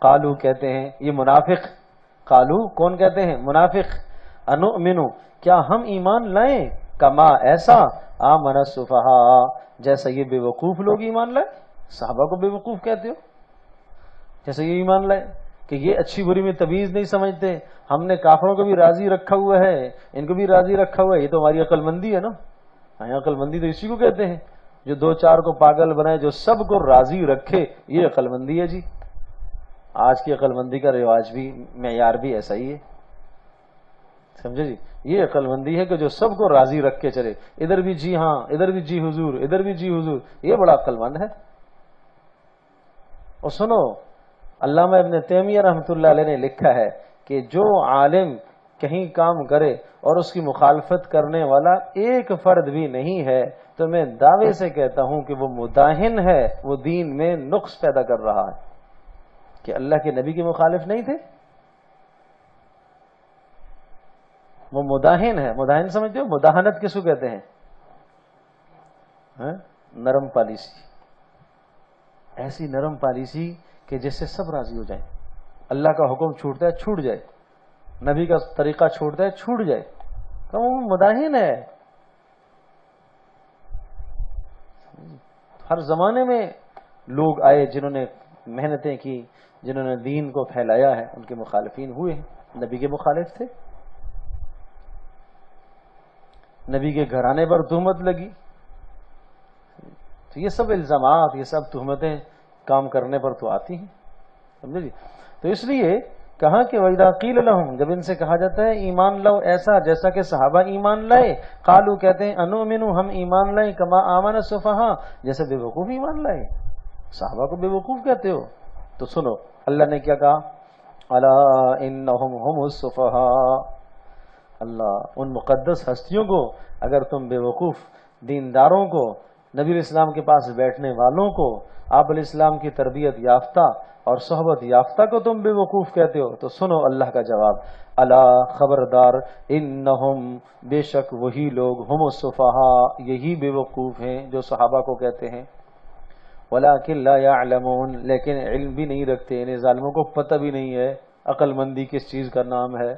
قالو کہتے ہیں یہ منافق، قالو کون کہتے ہیں؟ منافق، انؤمنو کیا ہم ایمان لائیں، کما ایسا آمن السفہاء جیسا یہ بے وقوف لوگ ایمان لائے۔ صحابہ کو بے وقوف کہتے ہو؟ جیسے یہ ایمان لائے کہ یہ اچھی بری میں تمیز نہیں سمجھتے، ہم نے کافروں کو بھی راضی رکھا ہوا ہے، ان کو بھی راضی رکھا ہوا ہے، یہ تو ہماری عقل مندی ہے نا۔ عقل مندی تو اسی کو کہتے ہیں جو دو چار کو پاگل بنائے، جو سب کو راضی رکھے، یہ عقل مندی ہے جی۔ آج کی عقل مندی کا رواج بھی، معیار بھی ایسا ہی ہے، سمجھے جی؟ یہ عقل مندی ہے کہ جو سب کو راضی رکھ کے چلے، ادھر بھی جی ہاں، ادھر بھی جی حضور، ادھر بھی جی حضور، یہ بڑا عقل مند ہے۔ اور سنو، علامہ ابن تیمیہ رحمۃ اللہ علیہ نے لکھا ہے کہ جو عالم کہیں کام کرے اور اس کی مخالفت کرنے والا ایک فرد بھی نہیں ہے تو میں دعوے سے کہتا ہوں کہ وہ مداہن ہے، وہ دین میں نقص پیدا کر رہا ہے۔ کہ اللہ کے نبی کے مخالف نہیں تھے، وہ مداہن ہے۔ مداہن سمجھتے ہو؟ مداہنت کس کو کہتے ہیں؟ نرم پالیسی، ایسی نرم پالیسی کہ جس سے سب راضی ہو جائیں۔ اللہ کا حکم چھوٹتا ہے چھوٹ جائے، نبی کا طریقہ چھوٹتا ہے چھوٹ جائے، تو وہ مداہن ہے۔ ہر زمانے میں لوگ آئے جنہوں نے محنتیں کی، جنہوں نے دین کو پھیلایا ہے، ان کے مخالفین ہوئے ہیں۔ نبی کے مخالف تھے، نبی کے گھرانے پر تہمت لگی، تو یہ سب الزامات، یہ سب تہمتیں کام کرنے پر تو آتی ہیں، سمجھے جی؟ تو اس لیے کہا کہ وَإِذَا قِيلَ لَهُمْ، جب ان سے کہا جاتا ہے ایمان لاؤ ایسا جیسا کہ صحابہ ایمان لائے، قالو کہتے ہیں انؤمن ہم ایمان لائیں، کما آمن السفہاء جیسے بے وقوف ایمان لائے۔ صحابہ کو بے وقوف کہتے ہو؟ تو سنو اللہ نے کیا کہا، الا انہم هم السفہاء، اللہ ان مقدس ہستیوں کو اگر تم بے وقوف دینداروں کو، نبی علیہ السلام کے پاس بیٹھنے والوں کو، آپ علیہ السلام کی تربیت یافتہ اور صحبت یافتہ کو تم بے وقوف کہتے ہو، تو سنو اللہ کا جواب، الا خبردار، انہم بے شک وہی لوگ، ہم السفہاء یہی بے وقوف ہیں جو صحابہ کو کہتے ہیں، ولکن لا یعلمون لیکن علم بھی نہیں رکھتے، انہیں ظالموں کو پتہ بھی نہیں ہے عقل مندی کس چیز کا نام ہے۔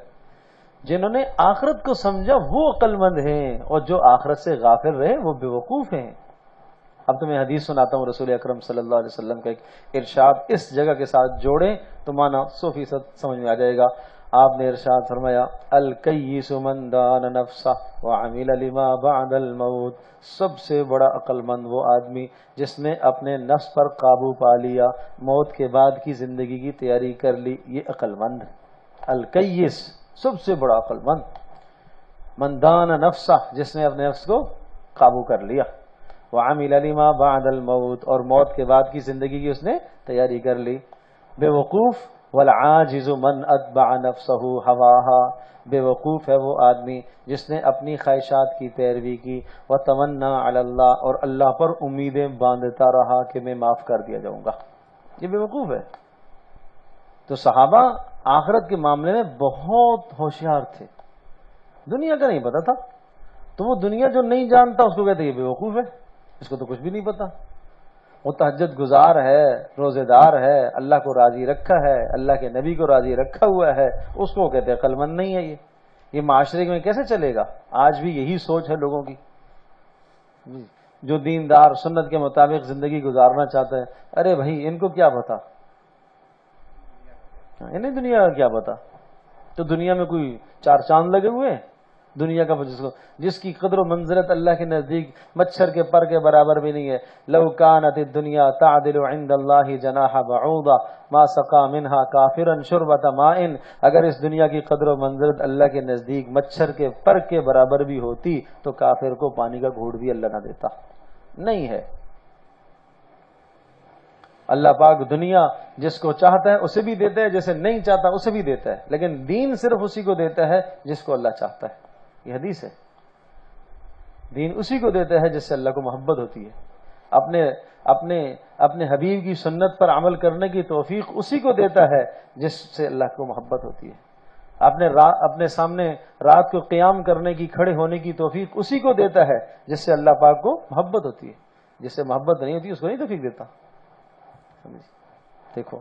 جنہوں نے آخرت کو سمجھا وہ عقل مند ہیں، اور جو آخرت سے غافل رہے وہ بے وقوف ہیں۔ اب تمہیں حدیث سناتا ہوں رسول اکرم صلی اللہ علیہ وسلم کا ایک ارشاد، اس جگہ کے ساتھ جوڑیں تو معنی 100% سمجھ میں آ جائے گا۔ آپ نے ارشاد فرمایا، الکیس من دان نفسہ وعمل لما بعد الموت، سب سے بڑا عقل مند وہ آدمی جس نے اپنے نفس پر قابو پا لیا، موت کے بعد کی زندگی کی تیاری کر لی، یہ عقل مند۔ الکیس سب سے بڑا عقل مند، من دان نفسہ جس نے اپنے نفس کو قابو کر لیا، وعمل لما بعد الموت اور موت کے بعد کی زندگی کی اس نے تیاری کر لی۔ بے وقوف، والعاجز من اتبع نفسہ ہواها، بے وقوف ہے وہ آدمی جس نے اپنی خواہشات کی پیروی کی، وتمنا علی اللہ اور اللہ پر امیدیں باندھتا رہا کہ میں معاف کر دیا جاؤں گا، یہ بے وقوف ہے۔ تو صحابہ آخرت کے معاملے میں بہت ہوشیار تھے، دنیا کا نہیں پتا تھا، تو وہ دنیا جو نہیں جانتا اس کو کہتے یہ بے وقوف ہے، اس کو تو کچھ بھی نہیں پتا۔ وہ تہجد گزار ہے، روزے دار ہے، اللہ کو راضی رکھا ہے، اللہ کے نبی کو راضی رکھا ہوا ہے، اس کو کہتے ہیں عقل مند نہیں ہے۔ یہ معاشرے میں کیسے چلے گا؟ آج بھی یہی سوچ ہے لوگوں کی، جو دیندار سنت کے مطابق زندگی گزارنا چاہتا ہے، ارے بھائی ان کو کیا پتا، انہیں دنیا کا کیا پتا؟ تو دنیا میں کوئی چار چاند لگے ہوئے ہیں؟ دنیا کا جس کی قدر و منزلت اللہ کے نزدیک مچھر کے پر کے برابر بھی نہیں ہے، لو کانت الدنیا تعدل عند اللہ جناح بعوضہ ما سقى منها کافرا شربۃ ماء، اگر اس دنیا کی قدر و منزلت اللہ کے نزدیک مچھر کے پر کے برابر بھی ہوتی تو کافر کو پانی کا گھونٹ بھی اللہ نہ دیتا، نہیں ہے۔ اللہ پاک دنیا جس کو چاہتا ہے اسے بھی دیتا ہے، جسے نہیں چاہتا اسے بھی دیتا ہے، لیکن دین صرف اسی کو دیتا ہے جس کو اللہ چاہتا ہے، یہ حدیث ہے۔ دین اسی کو دیتا ہے جس سے اللہ کو محبت ہوتی ہے، اپنے حبیب کی سنت پر عمل کرنے کی توفیق اسی کو دیتا ہے جس سے اللہ کو محبت ہوتی ہے، اپنے سامنے رات کو قیام کرنے کی، کھڑے ہونے کی توفیق اسی کو دیتا ہے جس سے اللہ پاک کو محبت ہوتی ہے، جس سے محبت نہیں ہوتی اس کو نہیں توفیق دیتا۔ دیکھو